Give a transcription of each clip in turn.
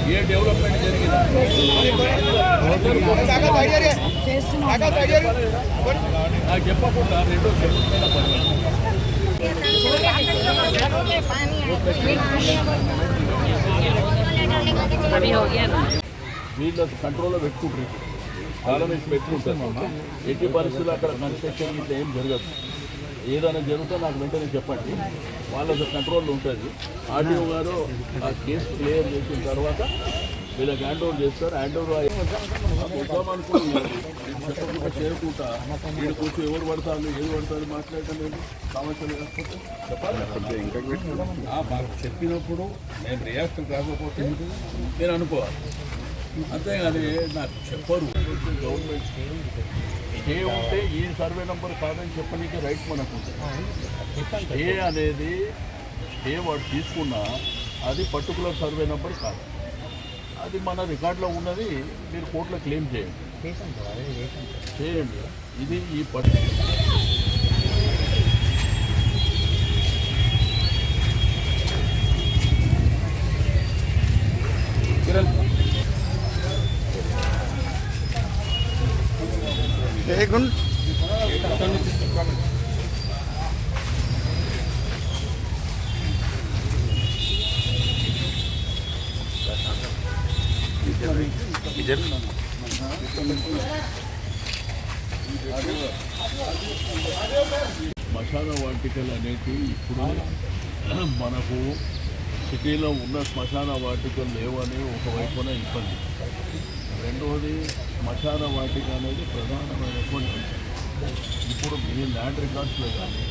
ఏ development జరిగింది నాకు చెప్పకుండా రెండో వీళ్ళకి కంట్రోల్లో పెట్టుకుంటారు, కాలం వేసి పెట్టుకుంటారు. ఎట్టి పరిస్థితుల్లో అక్కడ కన్స్ట్రక్షన్ ఇట్లా ఏం జరగదు. ఏదైనా జరిగితే నాకు వెంటనే చెప్పండి, వాళ్ళ కంట్రోల్లో ఉంటుంది. ఆర్డీఓ గారు ఆ కేసు క్లియర్ చేసిన తర్వాత వీళ్ళకి హ్యాండ్ ఓవర్ చేస్తారు. హ్యాండ్ ఓవర్ వద్దామనుకుంటున్నారు, చెప్పకుండా చేరుకుంటా వీళ్ళు కూర్చో ఎవరు పడతారు ఏది పడతారు మాట్లాడటం లేదు. సమస్యలు చెప్పాలి, మాకు చెప్పినప్పుడు నేను రియాక్షన్ రాకపోతే నేను అనుకోవాలి, అంతేగాని నాకు చెప్పరు. గవర్నమెంట్ స్టే ఉంటే ఈ సర్వే నెంబర్ కాదని చెప్పడానికి రైట్ మనకు ఉంటుంది. స్టే అనేది స్టే వాడు తీసుకున్నా అది పర్టికులర్ సర్వే నెంబర్ కాదు, అది మన రికార్డులో ఉన్నది. మీరు కోర్టులో క్లెయిమ్ చేయండి. ఇది ఈ శ్మశాన వాటికలు అనేవి ఇప్పుడు మనకు సిటీలో ఉన్న శ్మశాన వాటికలు లేవని ఒకవైపున ఇబ్బంది. రెండవది శ్మశాన వాటిక అనేది ప్రధానమైనటువంటి ఇప్పుడు మీ ల్యాండ్ రికార్డ్స్లో కానీ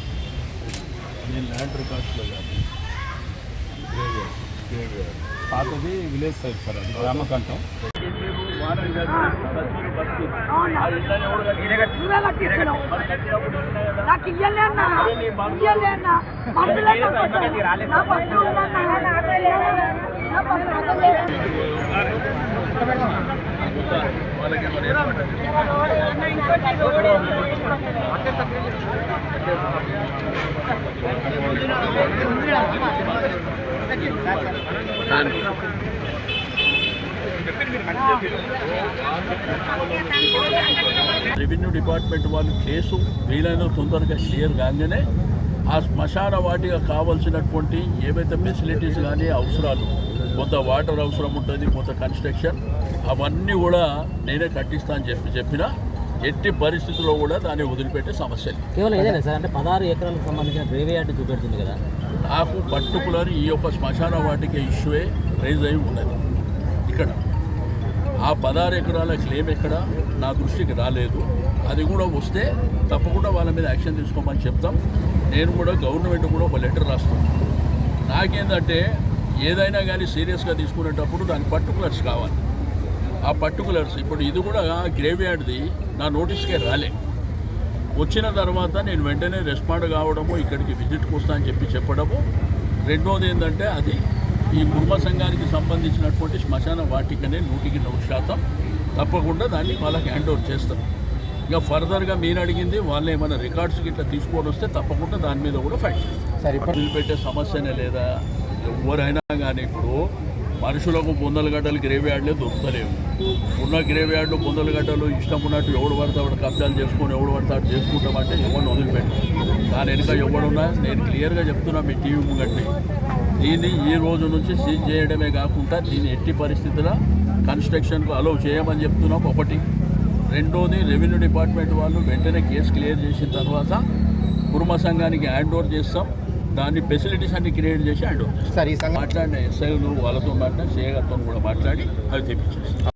గ్రేవ్యార్డ్ పాతది విలేజ్ సైడ్ సార్, అది గ్రామకంఠం. రెవెన్యూ డిపార్ట్మెంట్ వాళ్ళు కేసు వీలైన తొందరగా క్లియర్ కాగానే ఆ శ్మశాన వాటిగా కావాల్సినటువంటి ఏవైతే ఫెసిలిటీస్ కానీ అవసరాలు, కొంత వాటర్ అవసరం ఉంటుంది, కొంత కన్స్ట్రక్షన్, అవన్నీ కూడా నేనే కట్టిస్తా అని చెప్పిన ఎట్టి పరిస్థితుల్లో కూడా దాన్ని వదిలిపెట్టే సమస్య కేవలం ఏదైనా సార్, అంటే 16 ఎకరాలకు సంబంధించిన గ్రేవ్యార్డ్ చూపెడుతుంది కదా, నాకు పర్టికులర్ ఈ యొక్క శ్మశాన వాటిక ఇష్యూే రైజ్ అయి ఉన్నది. ఇక్కడ ఆ 16 ఎకరాల క్లెయిమ్ ఎక్కడ నా దృష్టికి రాలేదు. అది కూడా వస్తే తప్పకుండా వాళ్ళ మీద యాక్షన్ తీసుకోమని చెప్తాం. నేను కూడా గవర్నమెంట్ కూడా ఒక లెటర్ రాస్తాను. నాకేంటంటే ఏదైనా కానీ సీరియస్గా తీసుకునేటప్పుడు దాని పర్టికులర్స్ కావాలి. ఆ పర్టికులర్స్ ఇప్పుడు ఇది కూడా గ్రేవ్యార్డ్ది నా నోటీస్కే రాలే. వచ్చిన తర్వాత నేను వెంటనే రెస్పాండ్ కావడము, ఇక్కడికి విజిట్కి వస్తా అని చెప్పడము. రెండోది ఏంటంటే అది ఈ కుటుంబ సంఘానికి సంబంధించినటువంటి శ్మశాన వాటికనే 100% తప్పకుండా దాన్ని వాళ్ళకి హ్యాండ్ ఓవర్ చేస్తాం. ఇక ఫర్దర్గా మీరు అడిగింది వాళ్ళు ఏమైనా రికార్డ్స్కి ఇట్లా తీసుకొని వస్తే తప్పకుండా దాని మీద కూడా ఫైట్ చేస్తాం. వదిలిపెట్టే సమస్యనే లేదా. ఎవరైనా కానీ ఇప్పుడు మనుషులకు బొందల గడ్డలు గ్రేవ్యార్డ్లే దొరుకుతలేవు. ఉన్న గ్రేవ్యార్డ్లు బొందల గడ్డలు ఇష్టం ఉన్నట్టు ఎవడు పడితే వాడు కబ్జాలు చేసుకొని ఎవడు పడతాడు చేసుకుంటామంటే ఎవరిని వదిలిపెట్టాలి. దాని వెనుక ఎవడున్నా నేను క్లియర్గా చెప్తున్నా మీ టీవీ ముంగట్టి, దీన్ని ఈ రోజు నుంచి సీజ్ చేయడమే కాకుండా దీన్ని ఎట్టి పరిస్థితుల్లో కన్స్ట్రక్షన్కు అలౌ చేయమని చెప్తున్నాం. ఒకటి. రెండోది రెవెన్యూ డిపార్ట్మెంట్ వాళ్ళు వెంటనే కేసు క్లియర్ చేసిన తర్వాత కుటుంబ సంఘానికి హ్యాండ్ ఓవర్ చేస్తాం. దాన్ని ఫెసిలిటీస్ అన్ని క్రియేట్ చేసి హ్యాండ్ ఓవర్ చేస్తాం. మాట్లాడిన ఎస్ఐలు వాళ్ళతో మాట్లాడిన సేగర్తో కూడా మాట్లాడి అవి తెప్పించేస్తాం.